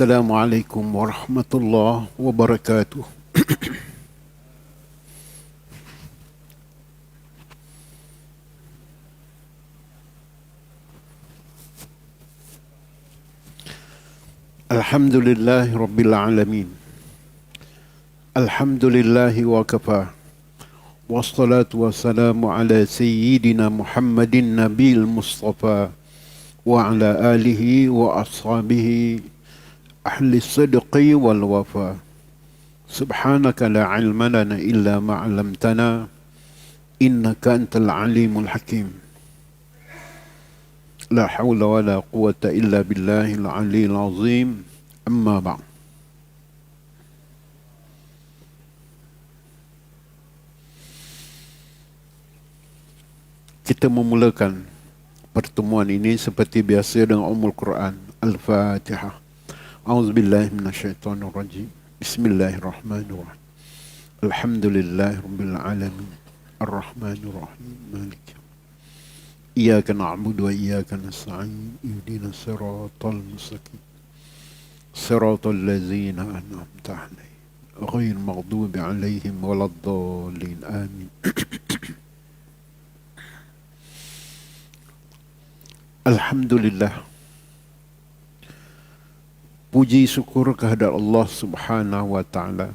Assalamualaikum warahmatullahi wabarakatuh. Alhamdulillahi rabbil alamin. Alhamdulillahi wa kafa. Wassalatu wassalamu ala sayyidina Muhammadin nabil mustafa wa ala alihi wa ashabihi ahli sidqi wal wafa. Subhanaka la ilma lana illa ma 'allamtana innaka antal alimul hakim. La hawla wa la quwwata illa billahil aliyil azim. Amma ba'd. Kita memulakan pertemuan ini seperti biasa dengan Ummul Quran. Al-Fatihah. A'udzubillahi minasyaitonir rajim. Bismillahirrahmanirrahim. Alhamdulillahirabbil alamin. Ar-Rahmanir Rahim. Maliki Iyyaka na'budu wa iyyaka nasta'in. Ihdinas siratal mustaqim. Siratal ladzina an'amta 'alaihim ghairil maghdubi 'alaihim waladdallin. Amin. Alhamdulillah. Puji syukur kehadirat Allah Subhanahu wa taala.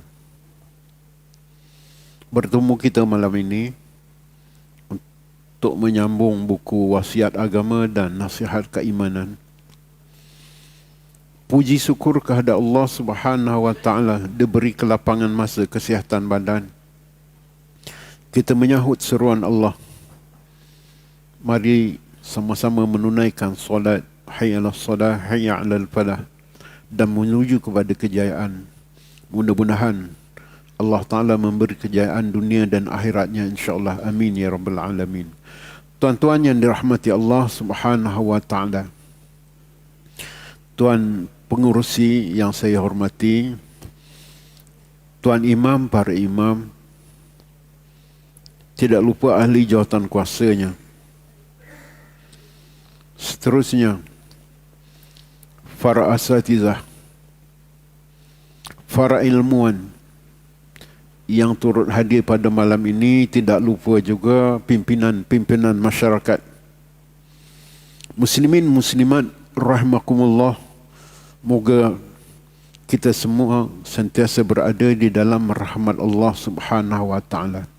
Bertemu kita malam ini untuk menyambung buku wasiat agama dan nasihat keimanan. Puji syukur kehadirat Allah Subhanahu wa taala diberi kelapangan masa, kesihatan badan. Kita menyahut seruan Allah. Mari sama-sama menunaikan solat hayya 'alas salah hayya 'alal falah dan menuju kepada kejayaan. Mudah-mudahan Allah Ta'ala memberi kejayaan dunia dan akhiratnya, insyaAllah. Amin ya Rabbal Alamin. Tuan-tuan yang dirahmati Allah Subhanahu wa Ta'ala, Tuan pengurusi yang saya hormati, Tuan Imam, para imam, tidak lupa ahli jawatan kuasanya, seterusnya para asatizah, para ilmuwan yang turut hadir pada malam ini, tidak lupa juga pimpinan-pimpinan masyarakat. Muslimin muslimat rahimakumullah, moga kita semua sentiasa berada di dalam rahmat Allah Subhanahu wa taala.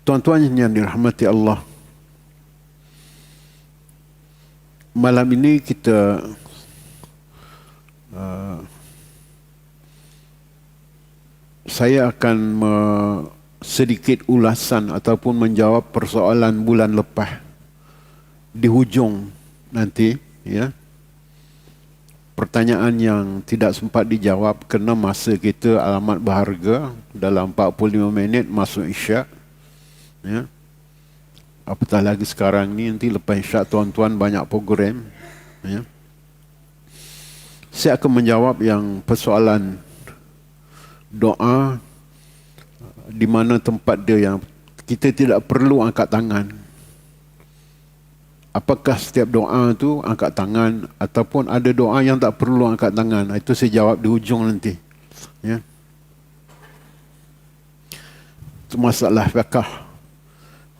Tuan-tuan yang dirahmati Allah, malam ini kita saya akan sedikit ulasan ataupun menjawab persoalan bulan lepas di hujung nanti, ya. Pertanyaan yang tidak sempat dijawab kerana masa kita amat berharga, dalam 45 minit masuk Isyak, ya. Apatah lagi sekarang ni, nanti lepas Isyak tuan-tuan banyak program, ya. Saya akan menjawab yang persoalan doa, di mana tempat dia yang kita tidak perlu angkat tangan. Apakah setiap doa tu angkat tangan ataupun ada doa yang tak perlu angkat tangan? Itu saya jawab di hujung nanti, ya. Itu masalah fiqh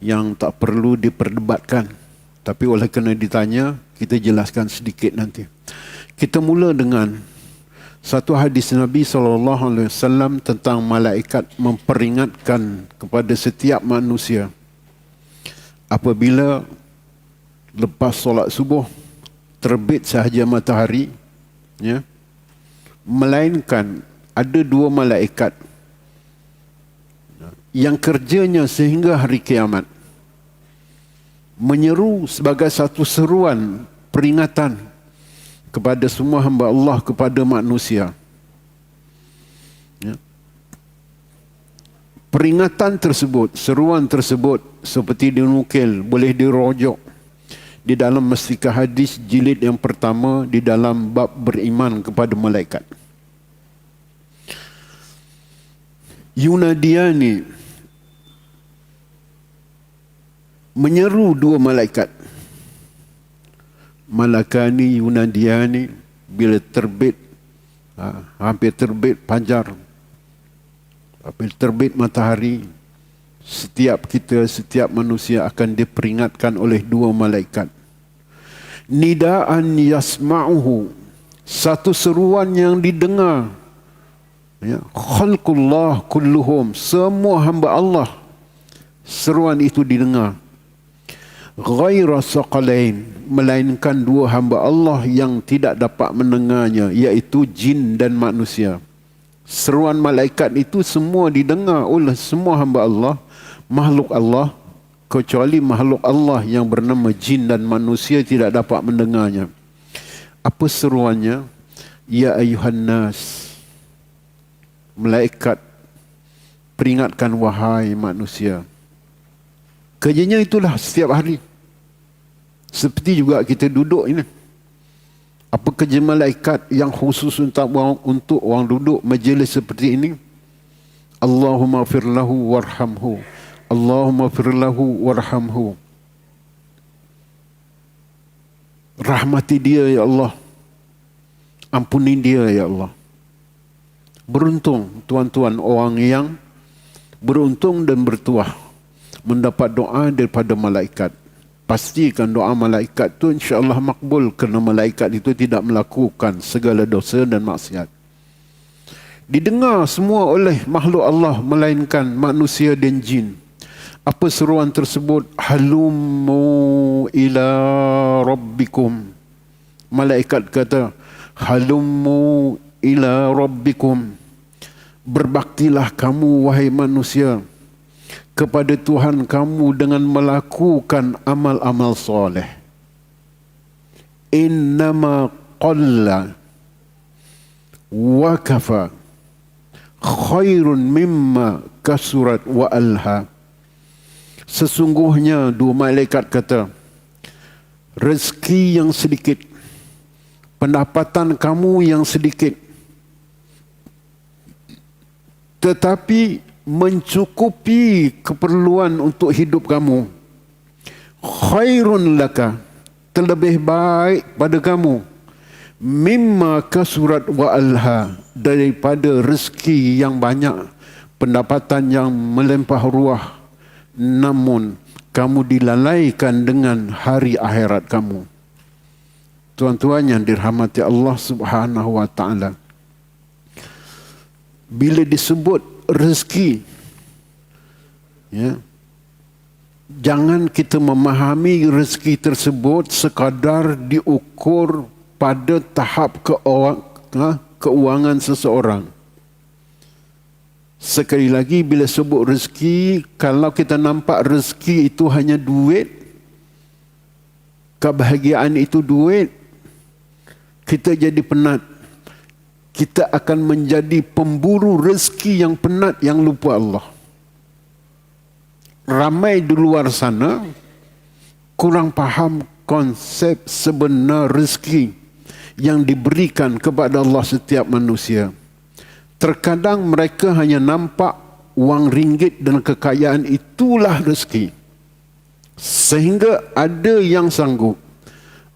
yang tak perlu diperdebatkan, tapi oleh kerana ditanya, kita jelaskan sedikit nanti. Kita mula dengan satu hadis Nabi SAW tentang malaikat memperingatkan kepada setiap manusia apabila lepas solat subuh terbit sahaja matahari, ya, melainkan ada dua malaikat yang kerjanya sehingga hari kiamat menyeru sebagai satu seruan peringatan kepada semua hamba Allah, kepada manusia. Ya. Peringatan tersebut, seruan tersebut seperti dinukil, boleh dirojok di dalam Mastikah Hadis jilid yang pertama di dalam bab beriman kepada malaikat. Yunadiyani, menyeru dua malaikat. Malakani yunadiyani, bila terbit, hampir terbit fajar, hampir terbit matahari, setiap manusia akan diperingatkan oleh dua malaikat. Nidaan yasma'uhu, satu seruan yang didengar. Ya, khalqullah kulluhum, semua hamba Allah, seruan itu didengar. Ghaira saqalain, melainkan dua hamba Allah yang tidak dapat mendengarnya, iaitu jin dan manusia. Seruan malaikat itu semua didengar oleh semua hamba Allah, makhluk Allah, kecuali makhluk Allah yang bernama jin dan manusia tidak dapat mendengarnya. Apa seruannya? Ya ayuhan nas, malaikat peringatkan wahai manusia. Kerjanya itulah setiap hari. Seperti juga kita duduk ini. Apa kerja malaikat yang khusus untuk orang duduk majlis seperti ini? Allahumma fir lahu warhamhu. Allahumma fir lahu warhamhu. Rahmati dia ya Allah. Ampuni dia ya Allah. Beruntung tuan-tuan orang yang beruntung dan bertuah mendapat doa daripada malaikat. Pastikan doa malaikat tu insya-Allah makbul, kerana malaikat itu tidak melakukan segala dosa dan maksiat. Didengar semua oleh makhluk Allah melainkan manusia dan jin. Apa seruan tersebut? Halummu ila rabbikum. Malaikat kata, halummu ila rabbikum. Berbaktilah kamu wahai manusia kepada Tuhan kamu dengan melakukan amal-amal soleh. Innama qalla wa kafa khairun mimma kasurat wa alha. Sesungguhnya, dua malaikat kata, rezeki yang sedikit, pendapatan kamu yang sedikit, tetapi mencukupi keperluan untuk hidup kamu. Khairun laka, terlebih baik pada kamu, mimma kasurat wa alha, daripada rezeki yang banyak, pendapatan yang melimpah ruah, namun kamu dilalaikan dengan hari akhirat kamu. Tuan-tuan yang dirahmati Allah Subhanahu wa taala, bila disebut rezeki, ya, jangan kita memahami rezeki tersebut sekadar diukur pada tahap keuangan seseorang. Sekali lagi, bila sebut rezeki, kalau kita nampak rezeki itu hanya duit, kebahagiaan itu duit, kita jadi penat. Kita akan menjadi pemburu rezeki yang penat, yang lupa Allah. Ramai di luar sana kurang faham konsep sebenar rezeki yang diberikan kepada Allah setiap manusia. Terkadang mereka hanya nampak wang ringgit dan kekayaan itulah rezeki. Sehingga ada yang sanggup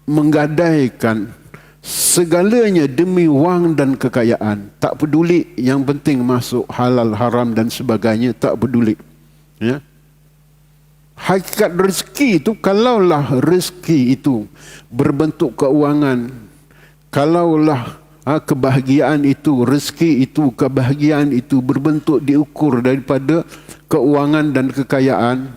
menggadaikan segalanya demi wang dan kekayaan. Tak peduli, yang penting masuk halal, haram dan sebagainya, tak peduli. Ya. Hakikat rezeki itu, kalaulah rezeki itu berbentuk keuangan, kalaulah kebahagiaan itu, rezeki itu, kebahagiaan itu berbentuk diukur daripada keuangan dan kekayaan,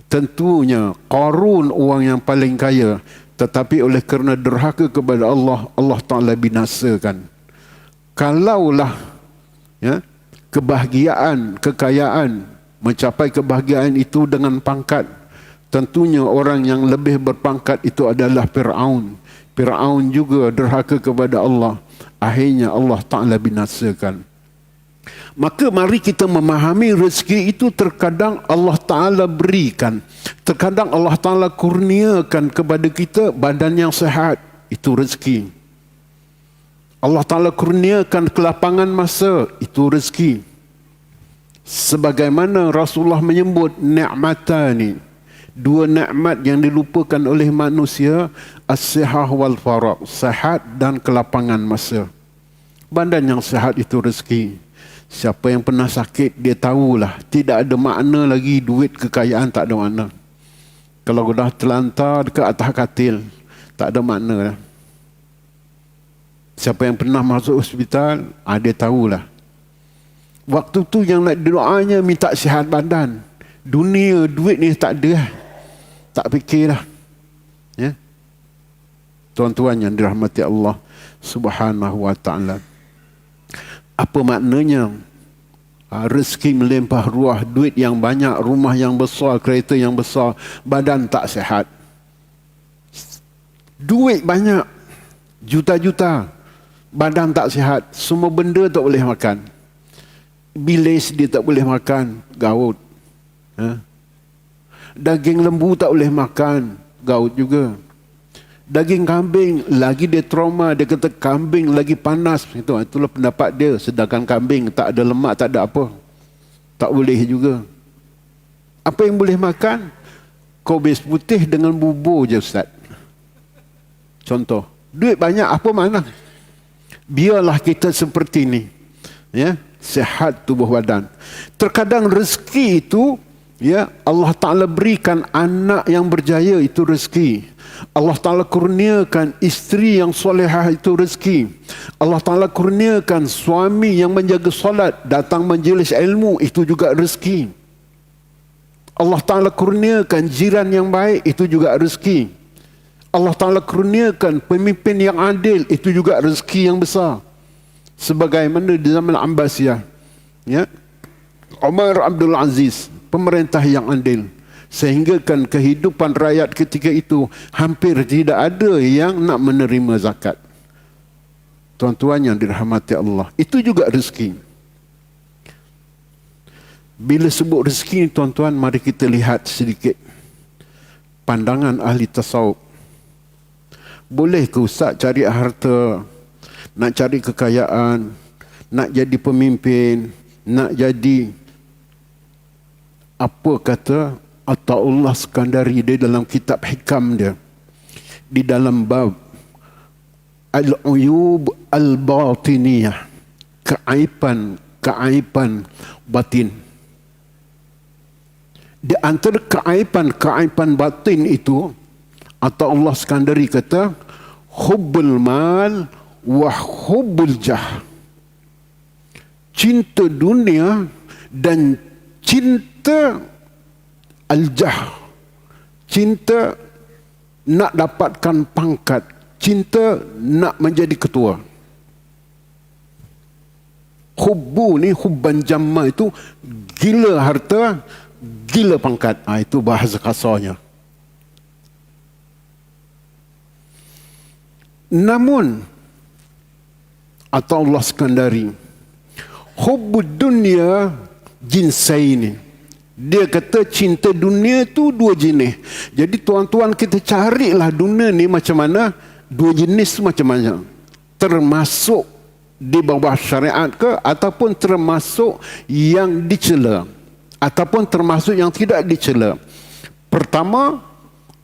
tentunya Qarun orang yang paling kaya, tetapi oleh kerana derhaka kepada Allah, Allah Ta'ala binasakan. Kalaulah ya, kebahagiaan, kekayaan, mencapai kebahagiaan itu dengan pangkat, tentunya orang yang lebih berpangkat itu adalah Fir'aun. Fir'aun juga derhaka kepada Allah. Akhirnya Allah Ta'ala binasakan. Maka mari kita memahami rezeki itu terkadang Allah Ta'ala berikan. Terkadang Allah Ta'ala kurniakan kepada kita badan yang sehat. Itu rezeki. Allah Ta'ala kurniakan kelapangan masa. Itu rezeki. Sebagaimana Rasulullah menyebut ni'matani. Dua nikmat yang dilupakan oleh manusia, as-sihah wal faragh, sihat dan kelapangan masa. Badan yang sihat itu rezeki. Siapa yang pernah sakit, dia tahulah tidak ada makna lagi duit, kekayaan tak ada makna. Kalau dah terlantar dekat atas katil, tak ada makna dah. Siapa yang pernah masuk hospital, dia tahulah. Waktu tu yang nak doanya minta sihat badan. Dunia, duit ni tak ada. Tak fikirlah. Ya. Tuan-tuan yang dirahmati Allah Subhanahu wa ta'ala. Apa maknanya? Rezeki melimpah ruah, duit yang banyak, rumah yang besar, kereta yang besar, badan tak sihat. Duit banyak, juta-juta, badan tak sihat, semua benda tak boleh makan. Bilis dia tak boleh makan, gaut. Daging lembu tak boleh makan, gaut juga. Daging kambing, lagi dia trauma, dia kata kambing lagi panas. Itulah pendapat dia, sedangkan kambing tak ada lemak, tak ada apa. Tak boleh juga. Apa yang boleh makan? Kobis putih dengan bubur je, Ustaz. Contoh, duit banyak, apa mana? Biarlah kita seperti ini. Ya, sihat tubuh badan. Terkadang rezeki itu, ya, Allah Ta'ala berikan anak yang berjaya, itu rezeki. Allah Ta'ala kurniakan isteri yang solehah, itu rezeki. Allah Ta'ala kurniakan suami yang menjaga solat, datang majlis ilmu, itu juga rezeki. Allah Ta'ala kurniakan jiran yang baik, itu juga rezeki. Allah Ta'ala kurniakan pemimpin yang adil, itu juga rezeki yang besar. Sebagaimana di zaman Abbasiyah, ya, Umar Abdul Aziz, pemerintah yang adil, sehinggakan kehidupan rakyat ketika itu hampir tidak ada yang nak menerima zakat. Tuan-tuan yang dirahmati Allah, itu juga rezeki. Bila sebut rezeki, tuan-tuan, mari kita lihat sedikit pandangan ahli tasawuf. Boleh ke Ustaz cari harta, nak cari kekayaan, nak jadi pemimpin, nak jadi apa kata Ataullah Skandari dia dalam kitab hikam dia, di dalam bab Al-Uyub Al-Batiniyah, keaiban batin. Di antara keaiban batin itu, Ataullah Skandari kata, hubbul mal wa hubbul jah. Cinta dunia dan cinta al-jah. Cinta nak dapatkan pangkat, cinta nak menjadi ketua. Hubbu ni, hubban jamma itu gila harta, gila pangkat. Itu bahasa kasarnya. Namun Ataullah Skandari, hubbud dunia jinsaini. Dia kata cinta dunia tu dua jenis. Jadi tuan-tuan, kita carilah dunia ni macam mana, dua jenis macam mana. Termasuk di bawah syariat ke, ataupun termasuk yang dicela, ataupun termasuk yang tidak dicela. Pertama,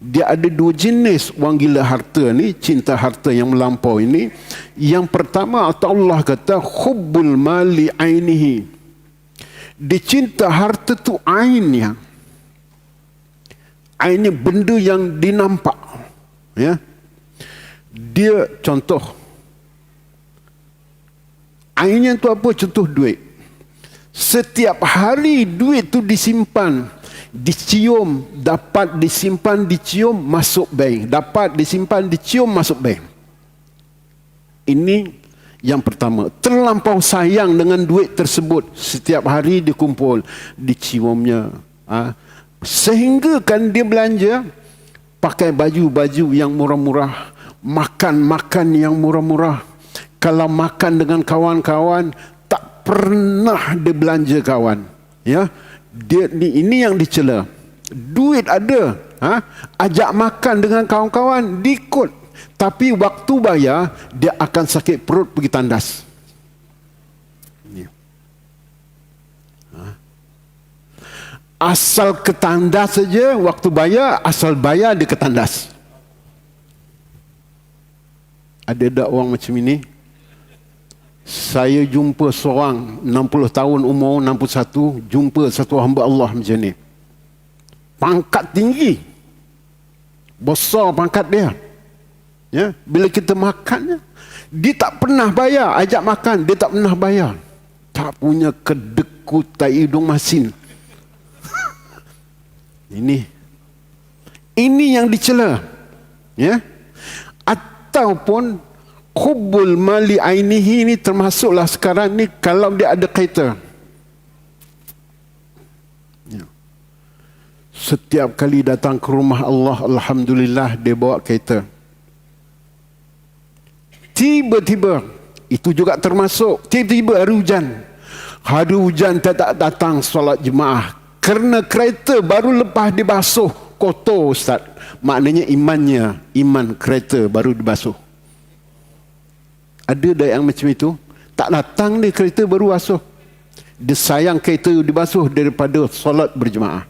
dia ada dua jenis orang gila harta ni, cinta harta yang melampau ini. Yang pertama, Allah kata hubbul mali ainihi. Dicinta harta tu ainnya. Ainnya benda yang dinampak. Ya. Dia contoh. Ainnya tu apa? Contoh duit. Setiap hari duit tu disimpan, dicium, dapat disimpan, dicium, masuk bank. Dapat disimpan, dicium, masuk bank. Ini yang pertama. Terlampau sayang dengan duit tersebut. Setiap hari dikumpul, diciumnya. Sehingga kan dia belanja, pakai baju-baju yang murah-murah, makan-makan yang murah-murah. Kalau makan dengan kawan-kawan, tak pernah dia belanja kawan. Ya. Ini yang dicela. Duit ada, ajak makan dengan kawan-kawan, diikut. Tapi waktu bayar, dia akan sakit perut pergi tandas. Asal ketandas saja, waktu bayar, asal bayar dia ketandas. Ada tak orang macam ini? Saya jumpa seorang 60 tahun umur, 61, jumpa satu hamba Allah macam ni. Pangkat tinggi. Besar pangkat dia. Ya, bila kita makan, dia tak pernah bayar. Ajak makan, dia tak pernah bayar. Tak punya kedekut tai hidung masin. Ini yang dicela. Ya. Ataupun hubbul mali ainihi ni termasuklah sekarang ni kalau dia ada kereta. Ya. Setiap kali datang ke rumah Allah, alhamdulillah dia bawa kereta. Tiba-tiba, itu juga termasuk, tiba-tiba hari hujan. Hari hujan tak datang solat jemaah. Kerana kereta baru lepas dibasuh, kotor Ustaz. Maknanya iman kereta baru dibasuh. Ada dah yang macam itu? Tak datang dia kereta baru basuh. Dia sayang kereta dibasuh daripada solat berjemaah.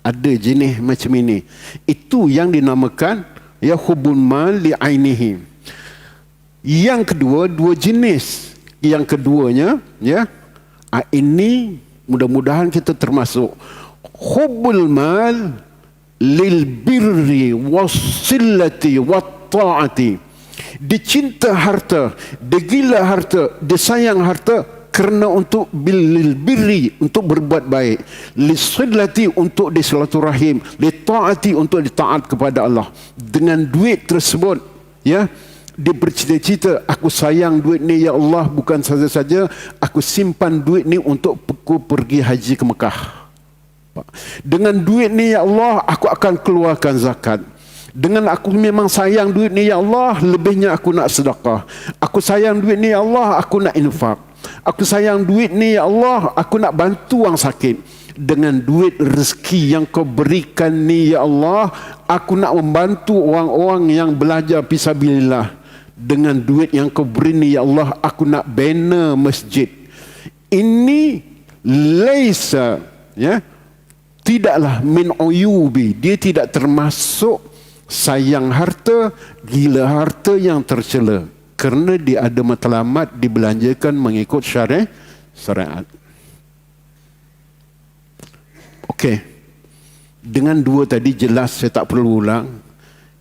Ada jenis macam ini. Itu yang dinamakan ya hubbun mal li ainihi. Yang kedua, dua jenis. Yang keduanya, ya, ini mudah-mudahan kita termasuk hubbul mal lil birri wassillati watta'ati. Dia cinta harta, dia gila harta, dia sayang harta kerana untuk bil birri, untuk berbuat baik, lisillati, untuk disilaturahim, litaati, untuk ditaat kepada Allah. Dengan duit tersebut, ya, dia bercita-cita, aku sayang duit ni ya Allah, bukan saja-saja aku simpan duit ni untuk aku pergi haji ke Mekah. Dengan duit ni ya Allah, aku akan keluarkan zakat. Dengan aku memang sayang duit ni ya Allah, lebihnya aku nak sedekah. Aku sayang duit ni ya Allah, aku nak infak. Aku sayang duit ni ya Allah, aku nak bantu orang sakit. Dengan duit rezeki yang kau berikan ni ya Allah, aku nak membantu orang-orang yang belajar fisabilillah. Dengan duit yang kau beri ni ya Allah, aku nak bina masjid. Ini laisa, ya, tidaklah min uyubi, dia tidak termasuk sayang harta, gila harta yang tercela, kerana dia ada matlamat dibelanjakan mengikut syariat. Okey. Dengan dua tadi jelas, saya tak perlu ulang.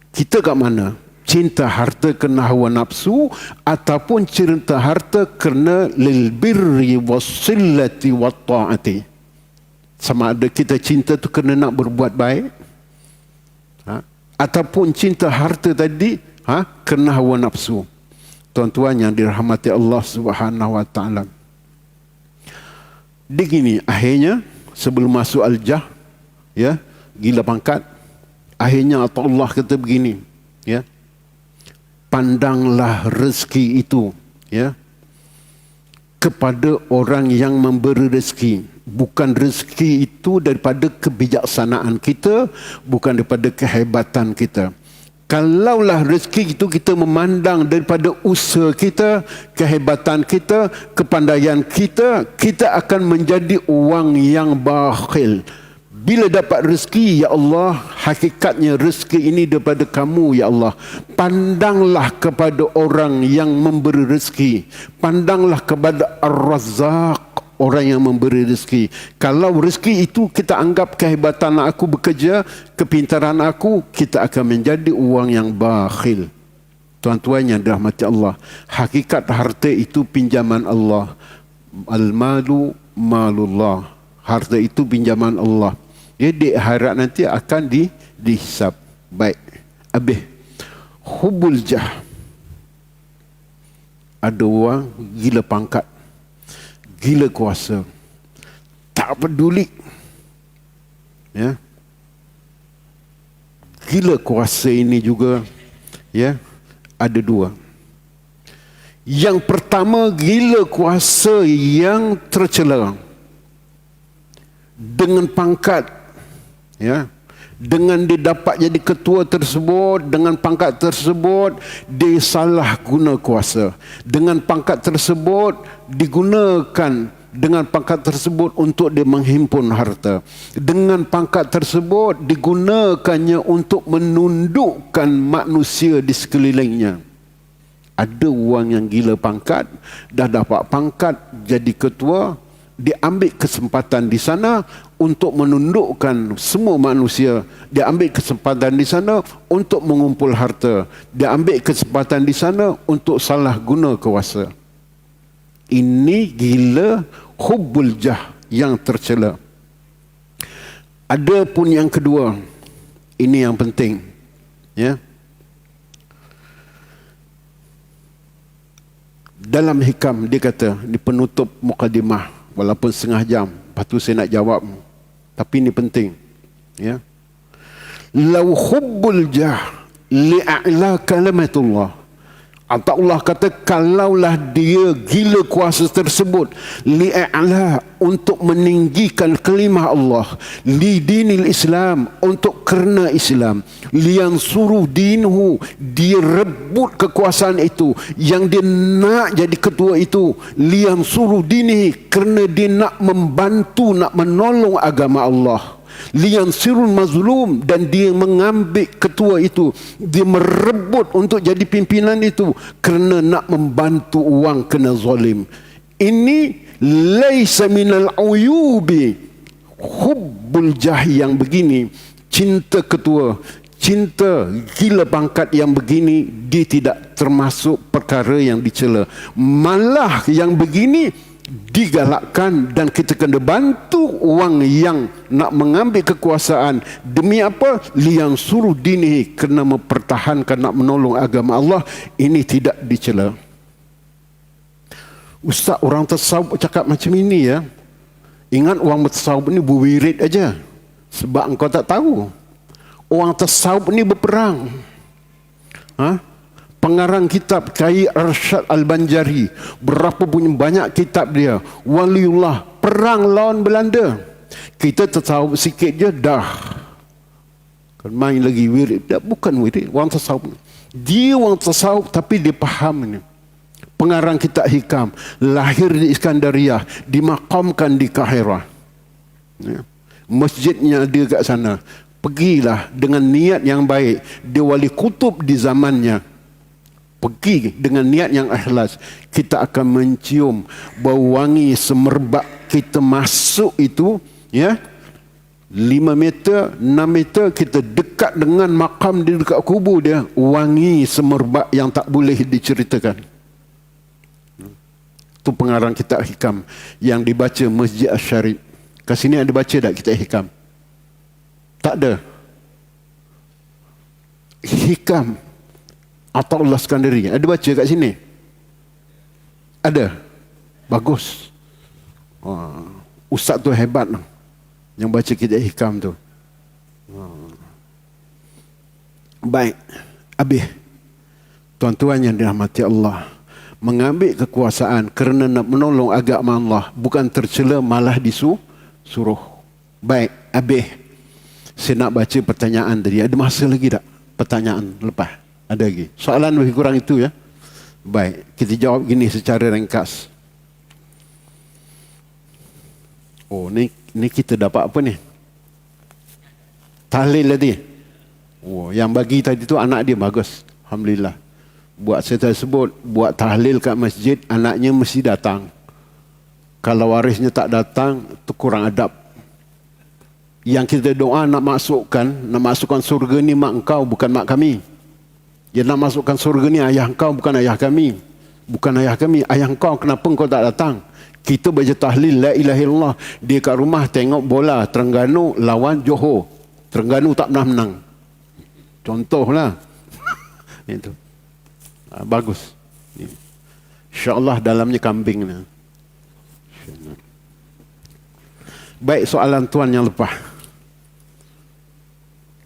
Kita kat mana? Cinta harta kerana hawa nafsu ataupun cinta harta kerana lil birri wassillati watta'ati. Sama ada kita cinta tu kerana nak berbuat baik, ataupun cinta harta tadi kerana hawa nafsu. Tuan-tuan yang dirahmati Allah Subhanahu wa taala. Dia gini, akhirnya sebelum masuk al-jah, ya, gila pangkat, akhirnya Allah kata begini, ya, pandanglah rezeki itu, ya, kepada orang yang memberi rezeki. Bukan rezeki itu daripada kebijaksanaan kita, bukan daripada kehebatan kita. Kalaulah rezeki itu kita memandang daripada usaha kita, kehebatan kita, kepandaian kita, kita akan menjadi orang yang bakhil. Bila dapat rezeki, ya Allah, hakikatnya rezeki ini daripada kamu, ya Allah. Pandanglah kepada orang yang memberi rezeki. Pandanglah kepada Ar-Razzaq, orang yang memberi rezeki. Kalau rezeki itu kita anggap kehebatan aku bekerja, kepintaran aku, kita akan menjadi orang yang bakhil. Tuan-tuan yang dirahmati Allah, hakikat harta itu pinjaman Allah. Al-malu malullah. Harta itu pinjaman Allah. Ya, di akhirat nanti akan dihisab. Baik. Habis. Hubbul jah. Ada orang gila pangkat, gila kuasa, tak peduli, ya. Gila kuasa ini juga, ya, ada dua. Yang pertama, gila kuasa yang tercela. Dengan pangkat, ya, dengan dia dapat jadi ketua tersebut, dengan pangkat tersebut, dia salah guna kuasa. Dengan pangkat tersebut, digunakan dengan pangkat tersebut untuk dia menghimpun harta. Dengan pangkat tersebut digunakannya untuk menundukkan manusia di sekelilingnya. Ada orang yang gila pangkat, dah dapat pangkat jadi ketua, dia ambil kesempatan di sana untuk menundukkan semua manusia. Dia ambil kesempatan di sana untuk mengumpul harta. Dia ambil kesempatan di sana untuk salah guna kuasa. Ini gila hubbul jah yang tercela. Ada pun yang kedua, ini yang penting, ya. Dalam hikam dia kata, di penutup mukadimah, walaupun setengah jam, lepas tu saya nak jawab, tapi ini penting, ya. Lau hubbul jah li'a'la kalimatullah. Allah kata, kalaulah dia gila kuasa tersebut li'a'la, untuk meninggikan kalimah Allah, li dinil Islam, untuk kerana Islam, liang suruh dinhu, dia rebut kekuasaan itu, yang dia nak jadi ketua itu, liang suruh dini, kerana dia nak membantu, nak menolong agama Allah, liang sirul mazlum, dan dia mengambil ketua itu, dia merebut untuk jadi pimpinan itu kerana nak membantu orang kena zalim. Ini laisa minal uyubi hubbul jah yang begini, cinta ketua, cinta gila pangkat yang begini, dia tidak termasuk perkara yang dicela. Malah yang begini digalakkan, dan kita kena bantu orang yang nak mengambil kekuasaan. Demi apa? Liang suruh dini, kena mempertahankan, nak menolong agama Allah. Ini tidak dicela. Ustaz, orang tasawuf cakap macam ini, ya. Ingat, orang tasawuf ni berwirid aja. Sebab engkau tak tahu, orang tasawuf ni berperang. Pengarang kitab Kiai Arsyad Al-Banjari, berapa punya banyak kitab dia, waliullah, perang lawan Belanda. Kita tasawuf sikit je dah kan main lagi wirid. Bukan wirid, orang tasawuf. Dia orang tasawuf tapi dia faham ni. Pengarang kitab Hikam, lahir di Iskandariah, dimakamkan di Kahirah, ya. Masjidnya dia kat sana. Pergilah dengan niat yang baik. Dia wali kutub di zamannya. Pergi dengan niat yang ikhlas, kita akan mencium bau wangi semerbak. Kita masuk itu, ya, 5 meter, 6 meter, kita dekat dengan makam dia, dekat kubur dia, wangi semerbak yang tak boleh diceritakan. Itu pengarang kitab Hikam yang dibaca Masjid Asy-Syarif. Kat sini ada baca tak kitab Hikam? Tak ada. Hikam Athaullah Iskandari ada baca kat sini? Ada? Bagus. Ustaz tu hebat yang baca kitab Hikam tu. Baik, habis. Tuan-tuan yang dirahmati Allah, mengambil kekuasaan kerana nak menolong agama Allah bukan tercela, malah disuruh. Baik, habis. Saya nak baca pertanyaan tadi. Ada masa lagi tak? Pertanyaan lepas? Ada lagi? Soalan lebih kurang itu, ya. Baik, kita jawab gini secara ringkas. Oh, ni kita dapat apa ni? Tahlil tadi. Oh, yang bagi tadi tu anak dia, bagus. Alhamdulillah. Buat saya tersebut, buat tahlil kat masjid, anaknya mesti datang. Kalau warisnya tak datang, tu kurang adab. Yang kita doa nak masukkan surga ni mak engkau, bukan mak kami. Yang nak masukkan surga ni ayah engkau, bukan ayah kami. Bukan ayah kami, ayah engkau, kenapa engkau tak datang? Kita baca tahlil la ilaha illallah, dia kat rumah tengok bola Terengganu lawan Johor. Terengganu tak pernah menang. Contohlah. Itu. Bagus. InsyaAllah dalamnya kambing. Baik, soalan tuan yang lepas.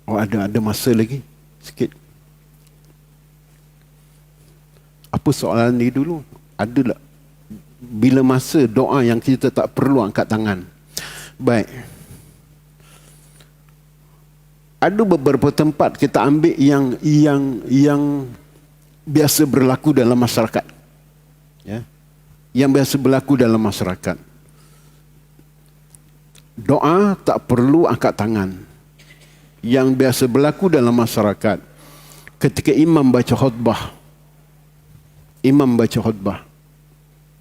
Oh, ada masa lagi sikit. Apa soalan ni dulu? Ada tak? Bila masa doa yang kita tak perlu angkat tangan. Baik. Ada beberapa tempat kita ambil yang biasa berlaku dalam masyarakat. Ya. Yang biasa berlaku dalam masyarakat. doa tak perlu angkat tangan. Yang biasa berlaku dalam masyarakat, ketika imam baca khutbah,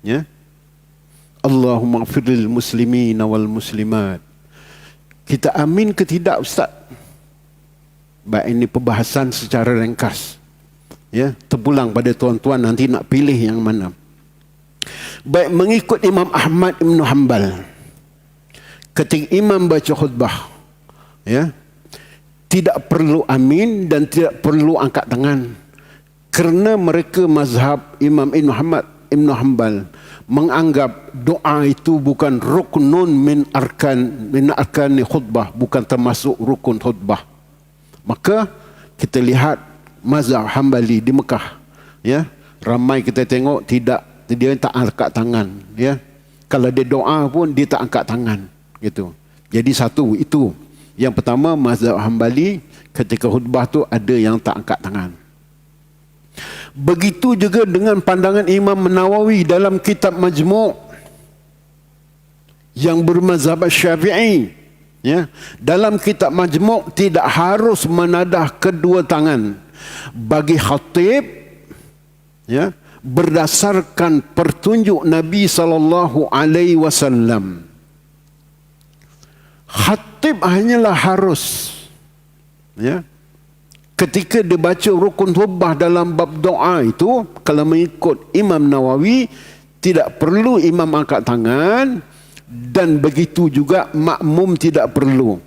ya, Allahumma ighfir lil muslimin wal muslimat. Kita amin ke tidak, Ustaz? Baik, ini perbahasan secara ringkas. Ya, terpulang pada tuan-tuan nanti nak pilih yang mana. Baik, mengikut Imam Ahmad Ibn Hanbal, ketika imam baca khutbah, ya, tidak perlu amin dan tidak perlu angkat tangan, kerana mereka mazhab Imam Ibn Hanbal menganggap doa itu bukan ruknun min arkani khutbah, bukan termasuk rukun khutbah. Maka kita lihat mazhab Hambali di Mekah, ya, ramai kita tengok dia tak angkat tangan, ya. Kalau dia doa pun dia tak angkat tangan, gitu. Jadi satu itu. Yang pertama, mazhab Hambali ketika khutbah tu ada yang tak angkat tangan. Begitu juga dengan pandangan Imam Nawawi dalam kitab Majmu' yang bermazhab Syafi'i, ya. Dalam kitab Majmu' tidak harus menadah kedua tangan bagi khatib, ya, berdasarkan pertunjuk Nabi SAW. Khatib hanyalah harus, ya, ketika dia baca rukun khutbah dalam bab doa itu, kalau mengikut Imam Nawawi, tidak perlu imam angkat tangan, dan begitu juga makmum tidak perlu.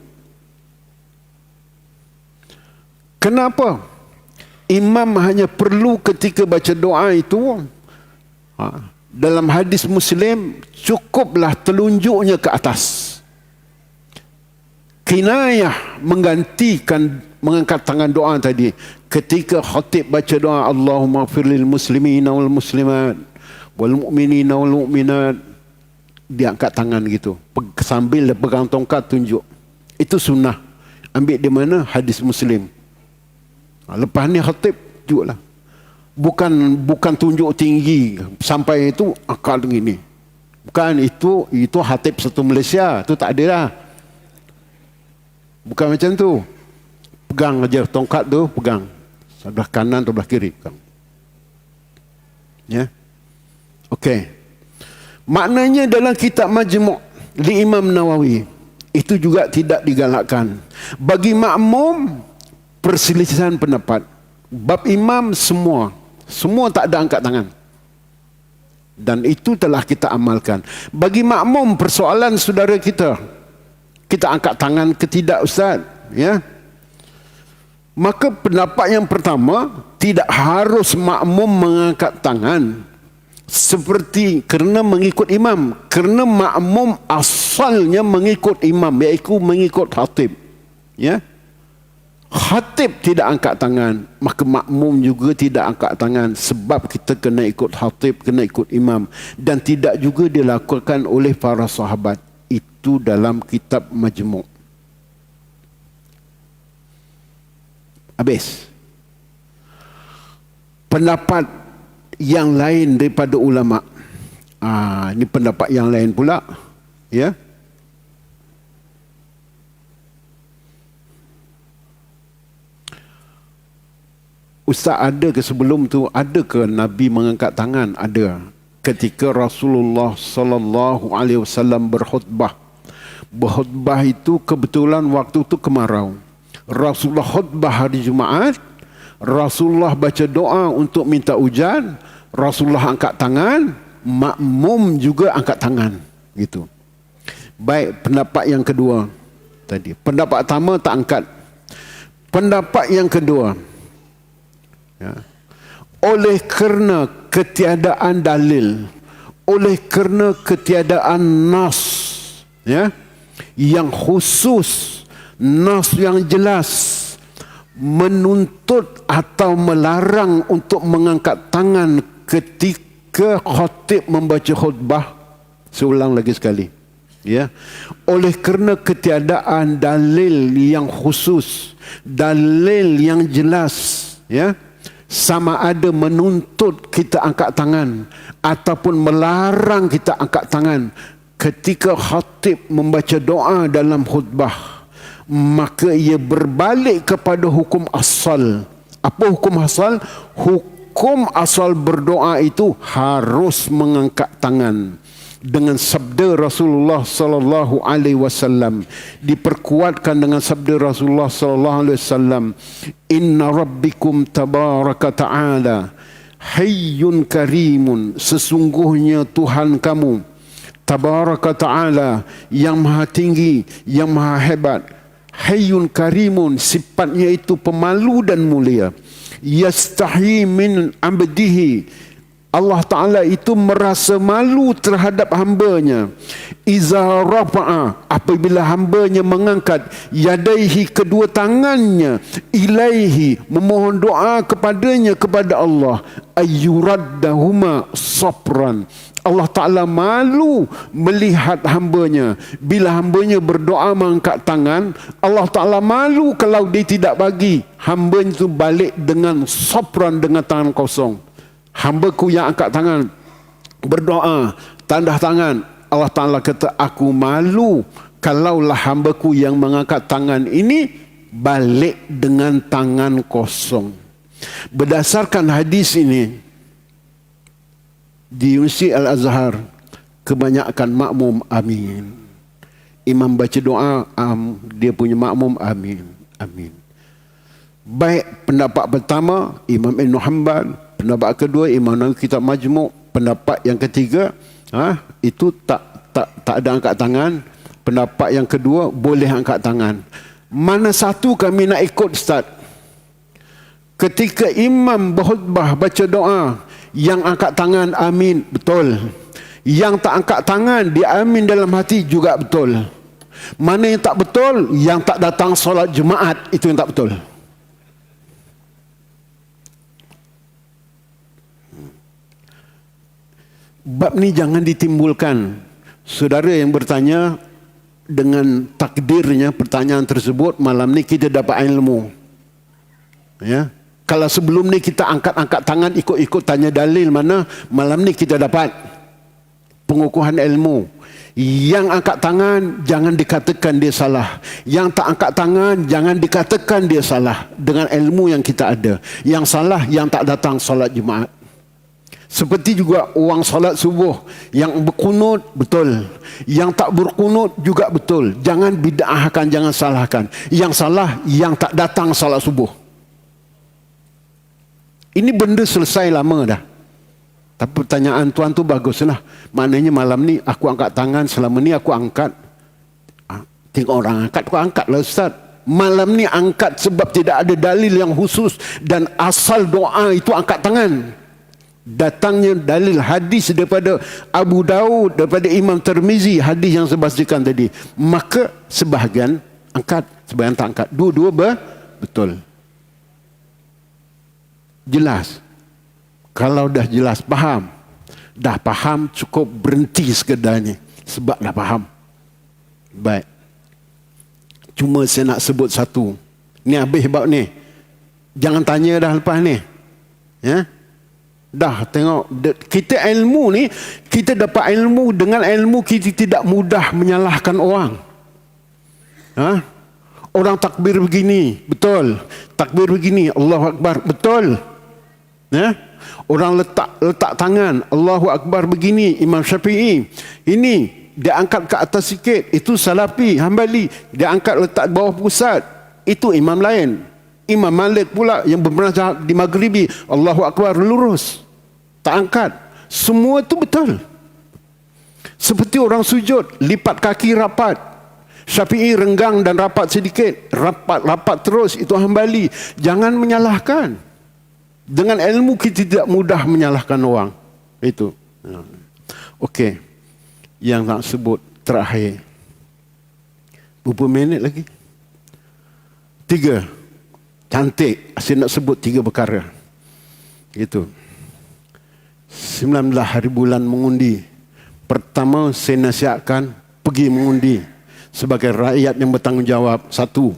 Kenapa? Imam hanya perlu ketika baca doa itu, dalam hadis Muslim, cukuplah telunjuknya ke atas. Kinayah menggantikan mengangkat tangan doa tadi. Ketika khatib baca doa, Allahumma ighfir lil muslimina wal muslimat wal mu'minina wal mu'minat, dia angkat tangan gitu, sambil dia pegang tongkat tunjuk. Itu sunnah. Ambil di mana? Hadis Muslim. Lepas ni khatib tunjuklah. Bukan tunjuk tinggi sampai itu angkat begini. Bukan, itu khatib satu Malaysia, itu tak ada lah. Bukan macam tu. Pegang aja tongkat tu, pegang sebelah kanan atau sebelah kiri, pegang. Ya. Okey. Maknanya dalam kitab Majmu' li Imam Nawawi itu juga tidak digalakkan. Bagi makmum, perselisihan pendapat. Bab imam semua tak ada angkat tangan. Dan itu telah kita amalkan. Bagi makmum, persoalan saudara kita angkat tangan ke tidak, Ustaz, ya. Maka pendapat yang pertama, tidak harus makmum mengangkat tangan seperti kerana mengikut imam. Kerana makmum asalnya mengikut imam, iaitu mengikut khatib, ya. Khatib tidak angkat tangan, maka makmum juga tidak angkat tangan, sebab kita kena ikut khatib, kena ikut imam. Dan tidak juga dilakukan oleh para sahabat. Itu dalam kitab Majmu'. Habis. Pendapat yang lain daripada ulama. Ini pendapat yang lain pula, ya. Ustaz, ada ke sebelum tu, ada ke Nabi mengangkat tangan? Ada. Ketika Rasulullah sallallahu alaihi wasallam berkhutbah. Berkhutbah itu kebetulan waktu itu kemarau. Rasulullah khutbah hari Jumaat, Rasulullah baca doa untuk minta hujan, Rasulullah angkat tangan, makmum juga angkat tangan, gitu. Baik, pendapat yang kedua tadi. Pendapat pertama tak angkat. Pendapat yang kedua, ya, oleh kerana ketiadaan dalil, oleh kerana ketiadaan nas, ya, yang khusus, nas yang jelas menuntut atau melarang untuk mengangkat tangan ketika khatib membaca khutbah. Seulang lagi sekali, ya, oleh kerana ketiadaan dalil yang khusus, dalil yang jelas, ya, sama ada menuntut kita angkat tangan ataupun melarang kita angkat tangan, ketika khatib membaca doa dalam khutbah, maka ia berbalik kepada hukum asal. Apa hukum asal? Hukum asal berdoa itu harus mengangkat tangan. Dengan sabda Rasulullah sallallahu alaihi wasallam, diperkuatkan dengan sabda Rasulullah sallallahu alaihi wasallam, inna rabbikum tabaraka ta'ala hayyun karimun, sesungguhnya Tuhan kamu tabaraka ta'ala yang maha tinggi, yang maha hebat, hayyun karimun, sifatnya itu pemalu dan mulia, yastahi min abdihi, Allah Ta'ala itu merasa malu terhadap hambanya, iza rafa'a, apabila hambanya mengangkat yadaihi, kedua tangannya, ilaihi, memohon doa kepadanya, kepada Allah, ayyuraddahuma sabran, Allah Ta'ala malu melihat hambanya. Bila hambanya berdoa mengangkat tangan, Allah Ta'ala malu kalau dia tidak bagi hambanya itu balik dengan sabran, dengan tangan kosong. Hambaku yang angkat tangan berdoa, tanda tangan, Allah Ta'ala kata, aku malu kalaulah hambaku yang mengangkat tangan ini balik dengan tangan kosong. Berdasarkan hadis ini, di Universiti Al-Azhar kebanyakan makmum amin. Imam baca doa, dia punya makmum amin, amin. Baik pendapat pertama Imam Ibn Hanbal, pendapat kedua Imam Nawawi kitab Majmu', pendapat yang ketiga itu tak ada angkat tangan. Pendapat yang kedua boleh angkat tangan. Mana satu kami nak ikut, Ustaz? Ketika imam berkhutbah baca doa, yang angkat tangan amin, betul. Yang tak angkat tangan dia amin dalam hati juga betul. Mana yang tak betul? Yang tak datang solat Jumaat, itu yang tak betul. Bab ni jangan ditimbulkan. Saudara yang bertanya dengan takdirnya pertanyaan tersebut, malam ni kita dapat ilmu. Ya. Kalau sebelum ni kita angkat-angkat tangan ikut-ikut tanya dalil mana, malam ni kita dapat pengukuhan ilmu. Yang angkat tangan jangan dikatakan dia salah. Yang tak angkat tangan jangan dikatakan dia salah dengan ilmu yang kita ada. Yang salah yang tak datang solat Jumaat. Seperti juga orang solat subuh, yang berkunut betul, yang tak berkunut juga betul. Jangan bid'ahkan, jangan salahkan. Yang salah yang tak datang solat subuh. Ini benda selesai lama dah. Tapi pertanyaan tuan tu baguslah. Maknanya malam ni aku angkat tangan, selama ni aku angkat. Tengok orang angkat, aku angkatlah Ustaz. Malam ni angkat sebab tidak ada dalil yang khusus, dan asal doa itu angkat tangan. Datangnya dalil hadis daripada Abu Daud, daripada Imam Tirmizi, hadis yang saya bacakan tadi. Maka sebahagian angkat, sebahagian tak angkat. Dua-dua betul. Jelas. Kalau dah jelas, faham. Dah faham, cukup berhenti sekedarnya. Sebab dah faham. Baik. Cuma saya nak sebut satu. Ni habis bab ni. Jangan tanya dah lepas ni. Ya? Dah tengok, kita ilmu ni, kita dapat ilmu, dengan ilmu kita tidak mudah menyalahkan orang. Orang takbir begini, betul. Takbir begini, Allahu Akbar, betul. Orang letak tangan, Allahu Akbar begini, Imam Syafi'i. Ini dia angkat ke atas sikit, itu Salafi, Hambali. Dia angkat letak bawah pusat, itu imam lain. Imam Malik pula yang bermazhab di Maghribi, Allahu Akbar lurus, tak angkat. Semua itu betul. Seperti orang sujud, lipat kaki rapat. Syafi'i renggang dan rapat sedikit, rapat terus, itu Hambali. Jangan menyalahkan. Dengan ilmu kita tidak mudah menyalahkan orang. Itu. Okey. Yang nak sebut terakhir. Berapa minit lagi? 3. Cantik. Saya nak sebut 3 perkara. Itu. 19 hari bulan mengundi. Pertama, saya nasihatkan pergi mengundi sebagai rakyat yang bertanggungjawab. 1.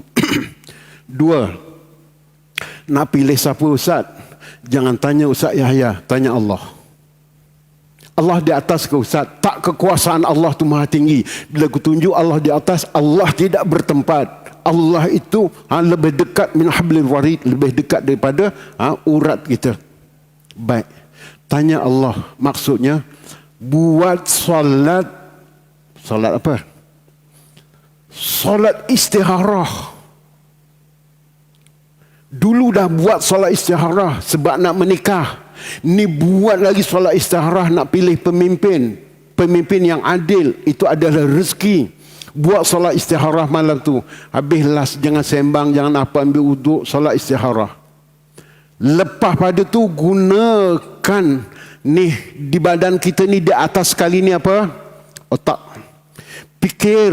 2. Nak pilih siapa Ustaz? Jangan tanya Ustaz Yahya, tanya Allah. Allah di atas ke Ustaz. Tak, kekuasaan Allah tu maha tinggi. Bila aku tunjuk Allah di atas, Allah tidak bertempat. Allah itu lebih dekat min hablil warid, lebih dekat daripada urat kita. Baik. Tanya Allah, maksudnya buat solat apa? Solat istikharah. Dulu dah buat solat istikharah sebab nak menikah. Ni buat lagi solat istikharah nak pilih pemimpin. Pemimpin yang adil, itu adalah rezeki. Buat solat istikharah malam tu. Habislah, jangan sembang, jangan apa, ambil wuduk, solat istikharah. Lepas pada tu gunakan ni di badan kita ni, di atas kali ni apa? Otak. Fikir.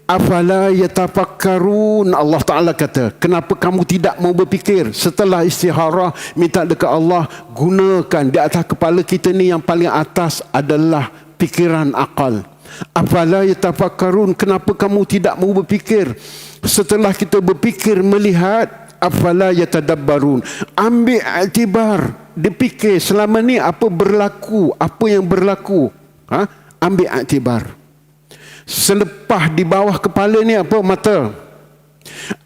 Afala yatafakkarun, Allah Ta'ala kata, kenapa kamu tidak mau berfikir? Setelah istikharah, minta dekat Allah, gunakan di atas kepala kita ni yang paling atas adalah fikiran akal. Afala yatafakkarun, kenapa kamu tidak mau berfikir? Setelah kita berfikir, melihat, afala yatadabbarun, ambil iktibar, dipikir selama ni apa berlaku, apa yang berlaku, ambil iktibar. Selepas di bawah kepala ni apa? Mata.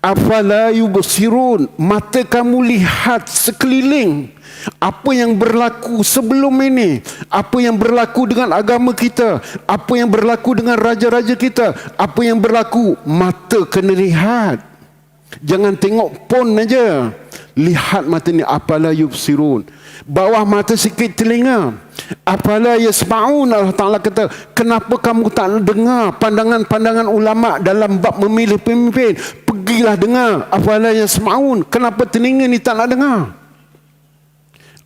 Afala yubsirun, mata kamu lihat sekeliling, apa yang berlaku sebelum ini, apa yang berlaku dengan agama kita, apa yang berlaku dengan raja-raja kita, apa yang berlaku, mata kena lihat. Jangan tengok pon aja. Lihat mata ni. Afala yubsirun. Bawah mata sikit telinga. Afala yasma'un, Allah Ta'ala kata, kenapa kamu tak dengar pandangan-pandangan ulama dalam bab memilih pemimpin? Pergilah dengar. Afala yasma'un, kenapa telinga ni tak nak dengar?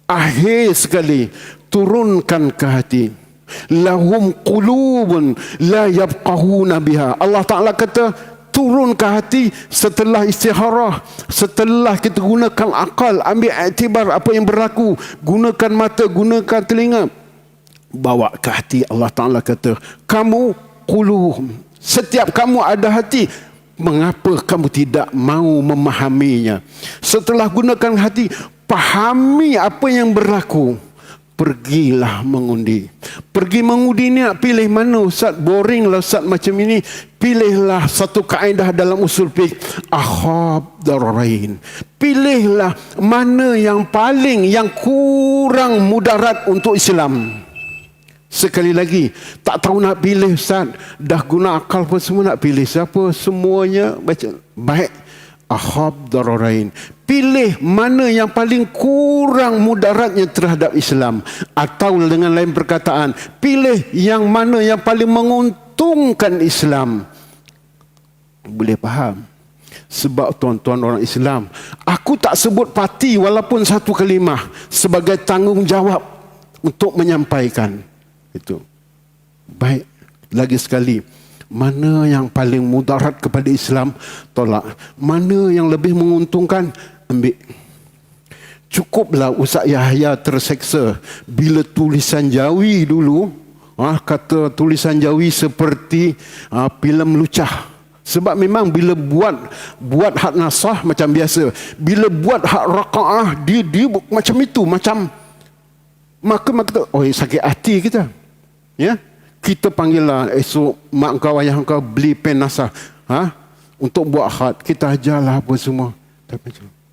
Akhir sekali, turunkan ke hati. Lahum qulubun la yafqahuna biha. Allah Ta'ala kata, turun ke hati setelah istikharah, setelah kita gunakan akal, ambil iktibar apa yang berlaku, gunakan mata, gunakan telinga, bawa ke hati. Allah Ta'ala kata, kamu qulub, setiap kamu ada hati, mengapa kamu tidak mau memahaminya? Setelah gunakan hati, pahami apa yang berlaku, pergilah mengundi. Pergi mengundi ni nak pilih mana Ustaz? Boring lah Ustaz macam ini. Pilihlah satu kaedah dalam usul fiqh, akhab dararain. Pilihlah mana yang paling, yang kurang mudarat untuk Islam. Sekali lagi, tak tahu nak pilih Ustaz, dah guna akal pun semua, nak pilih siapa? Semuanya baca. Baik, akhab dararain. Pilih mana yang paling kurang mudaratnya terhadap Islam. Atau dengan lain perkataan, pilih yang mana yang paling menguntungkan Islam. Boleh faham? Sebab tuan-tuan orang Islam, aku tak sebut parti walaupun satu kalimah sebagai tanggungjawab untuk menyampaikan itu. Baik, lagi sekali, mana yang paling mudarat kepada Islam, tolak. Mana yang lebih menguntungkan, ambil. Cukuplah Ustaz Yahya terseksa bila tulisan Jawi dulu, kata tulisan Jawi seperti filem lucah. Sebab memang bila buat hak nasah macam biasa, bila buat hak rakaah dia macam itu, macam maka sakit hati kita. Ya, kita panggillah esok mak kau, ayah kau beli pen nasah untuk buat khat, kita ajarlah apa semua.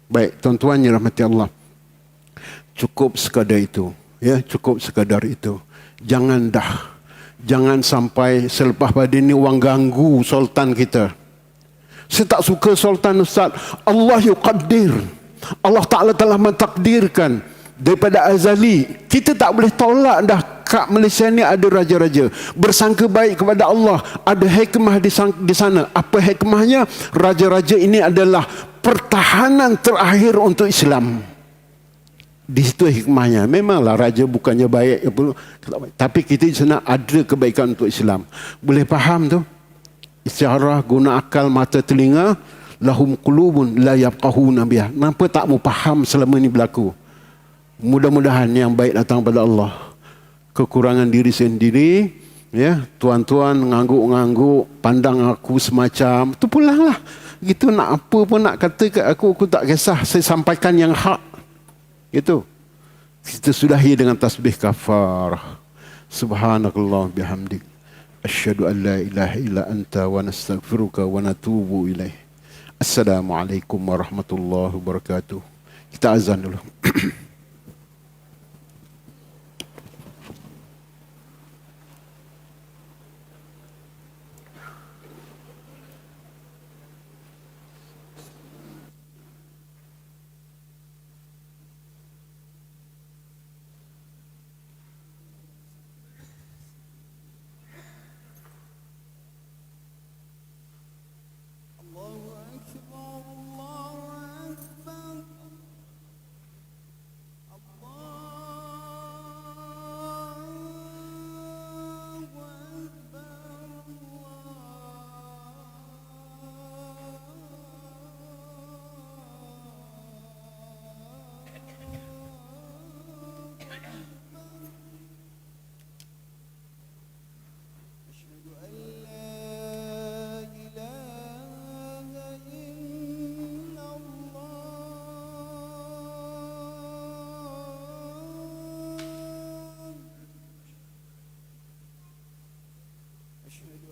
Baik, tuan-tuan yang rahmati Allah, cukup sekadar itu. Ya, cukup sekadar itu. Jangan sampai selepas pada ini orang ganggu sultan kita. Saya tak suka sultan Ustaz. Allah yuqaddir. Allah Ta'ala telah mentakdirkan daripada azali. Kita tak boleh tolak dah. Kat Malaysia ni ada raja-raja. Bersangka baik kepada Allah. Ada hikmah di sana. Apa hikmahnya? Raja-raja ini adalah pertahanan terakhir untuk Islam. Di situ hikmahnya. Memanglah raja bukannya baik, tapi kita di sana ada kebaikan untuk Islam. Boleh faham tu? Istikharah, guna akal, mata, telinga. Lahum qulubun la yafqahuna biha. Kenapa tak mau faham selama ini berlaku? Mudah-mudahan yang baik datang pada Allah. Kekurangan diri sendiri, ya, tuan-tuan ngangguk-ngangguk, pandang aku semacam tu, pulanglah. Gitu, nak apa pun nak kata kat aku tak kisah. Saya sampaikan yang hak. Itu kita sudahi dengan tasbih kafarah. Subhanakallah bihamdik. Asyhadu an la ilaha illa anta wa nastaghfiruka wa natubu ilaih. Assalamualaikum warahmatullahi wabarakatuh. Kita azan dulu. أشهد